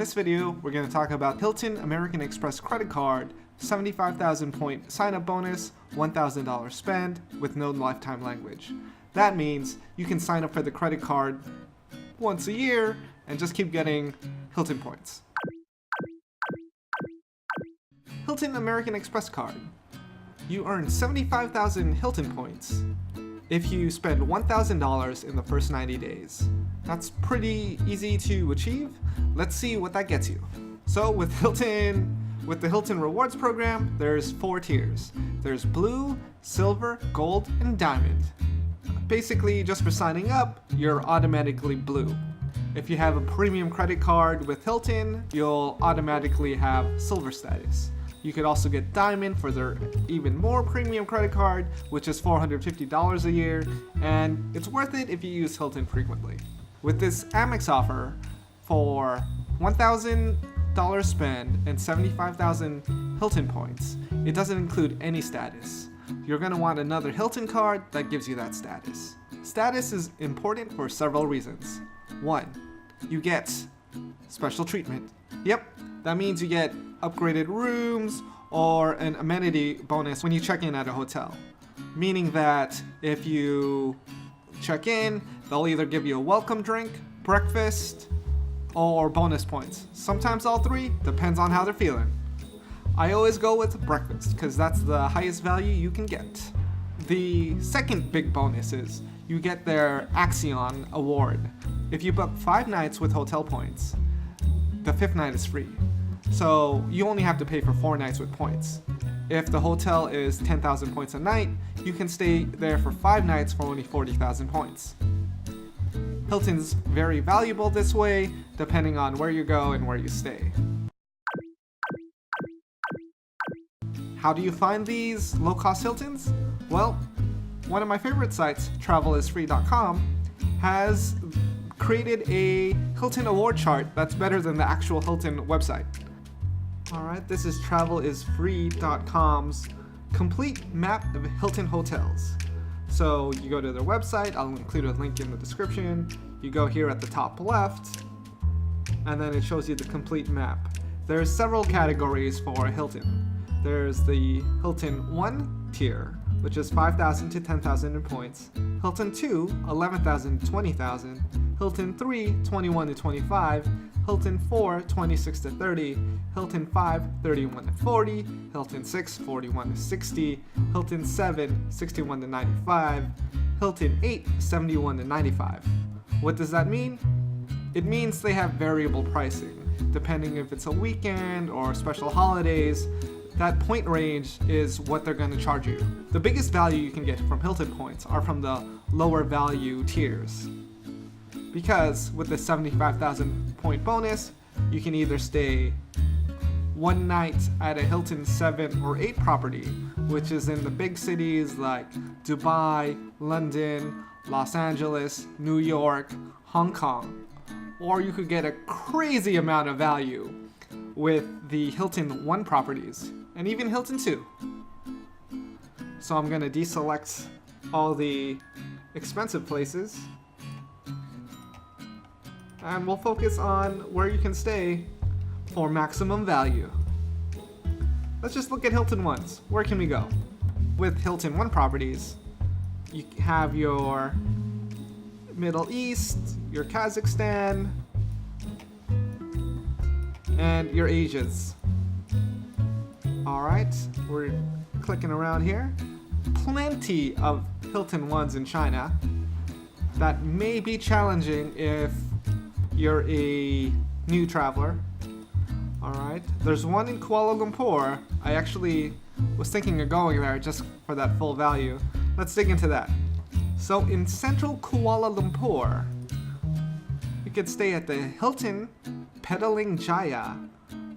this video, we're going to talk about Hilton American Express Credit Card, 75,000 point sign-up bonus, $1,000 spend with no lifetime language. That means you can sign up for the credit card once a year and just keep getting Hilton points. Hilton American Express Card. You earn 75,000 Hilton points if you spend $1,000 in the first 90 days. That's pretty easy to achieve. Let's see what that gets you. So with the Hilton Rewards program, there's 4 tiers. There's blue, silver, gold, and diamond. Basically, just for signing up, you're automatically blue. If you have a premium credit card with Hilton, you'll automatically have silver status. You could also get diamond for their even more premium credit card, which is $450 a year, and it's worth it if you use Hilton frequently. With this AMEX offer, for $1,000 spend and 75,000 Hilton points, it doesn't include any status. You're going to want another Hilton card that gives you that status. Status is important for several reasons. 1, you get special treatment. Yep, that means you get upgraded rooms or an amenity bonus when you check in at a hotel. Meaning that if you check in, they'll either give you a welcome drink, breakfast, or bonus points. Sometimes all 3, depends on how they're feeling. I always go with breakfast because that's the highest value you can get. The second big bonus is you get their Axion award. If you book 5 nights with hotel points, the 5th night is free. So you only have to pay for 4 nights with points. If the hotel is 10,000 points a night, you can stay there for 5 nights for only 40,000 points. Hilton's very valuable this way, depending on where you go and where you stay. How do you find these low-cost Hiltons? Well, one of my favorite sites, travelisfree.com, has created a Hilton award chart that's better than the actual Hilton website. Alright, this is travelisfree.com's complete map of Hilton hotels. So you go to their website, I'll include a link in the description. You go here at the top left, and then it shows you the complete map. There's several categories for Hilton. There's the Hilton 1 tier, which is 5,000 to 10,000 in points. Hilton 2, 11,000 to 20,000. Hilton 3, 21 to 25. Hilton 4, 26 to 30. Hilton 5, 31 to 40. Hilton 6, 41 to 60. Hilton 7, 61 to 95. Hilton 8, 71 to 95. What does that mean? It means they have variable pricing. Depending if it's a weekend or special holidays, that point range is what they're going to charge you. The biggest value you can get from Hilton points are from the lower value tiers. Because with the 75,000 point bonus, you can either stay 1 night at a Hilton 7 or 8 property, which is in the big cities like Dubai, London, Los Angeles, New York, Hong Kong. Or you could get a crazy amount of value with the Hilton 1 properties, and even Hilton 2. So I'm going to deselect all the expensive places, and we'll focus on where you can stay for maximum value. Let's just look at Hilton 1s. Where can we go? With Hilton 1 properties, you have your Middle East, your Kazakhstan, and your Asias. Alright, we're clicking around here. Plenty of Hilton 1s in China. That may be challenging if you're a new traveler. Alright, there's one in Kuala Lumpur. I actually was thinking of going there just for that full value. Let's dig into that. So in central Kuala Lumpur, you could stay at the Hilton Petaling Jaya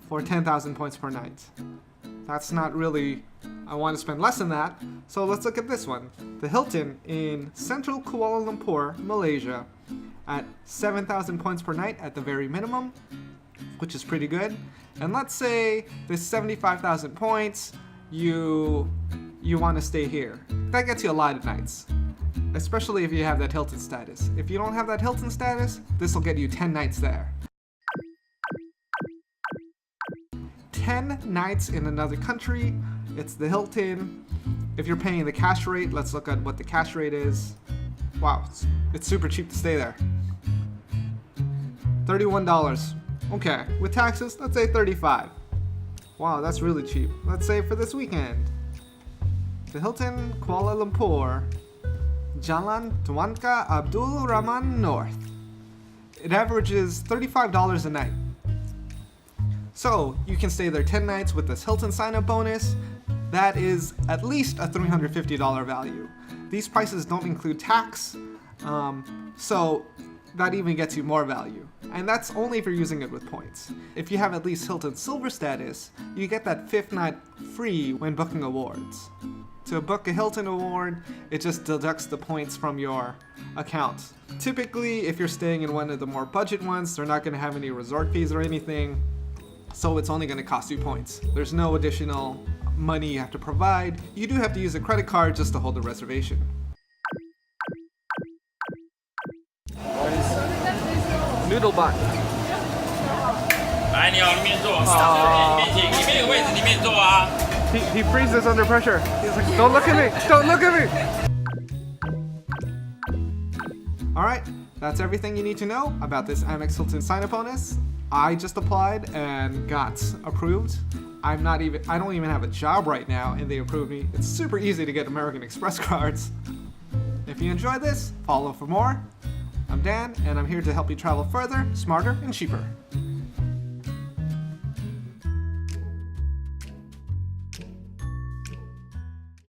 for 10,000 points per night. That's not really, I want to spend less than that, so let's look at this one. The Hilton in central Kuala Lumpur, Malaysia, at 7,000 points per night at the very minimum, which is pretty good. And let's say this 75,000 points, you want to stay here. That gets you a lot of nights, especially if you have that Hilton status. If you don't have that Hilton status, this will get you 10 nights there. 10 nights in another country. It's the Hilton. If you're paying the cash rate, let's look at what the cash rate is. Wow, it's super cheap to stay there. $31. Okay, with taxes, let's say $35. Wow, that's really cheap. Let's say for this weekend. The Hilton Kuala Lumpur, Jalan Tuanka Abdul Rahman North. It averages $35 a night. So you can stay there 10 nights with this Hilton sign-up bonus. That is at least a $350 value. These prices don't include tax, so that even gets you more value. And that's only if you're using it with points. If you have at least Hilton Silver status, you get that 5th night free when booking awards. To book a Hilton award, it just deducts the points from your account. Typically, if you're staying in one of the more budget ones, they're not going to have any resort fees or anything, so it's only going to cost you points. There's no additional money you have to provide. You do have to use a credit card just to hold the reservation. Noodle bun. 来，你好，里面坐。里面请，里面有位置，里面坐啊。He freezes under pressure. He's like, don't look at me! Don't look at me! Alright, that's everything you need to know about this AMEX Hilton sign-up bonus. I just applied and got approved. I don't even have a job right now and they approved me. It's super easy to get American Express cards. If you enjoyed this, follow for more. I'm Dan and I'm here to help you travel further, smarter, and cheaper.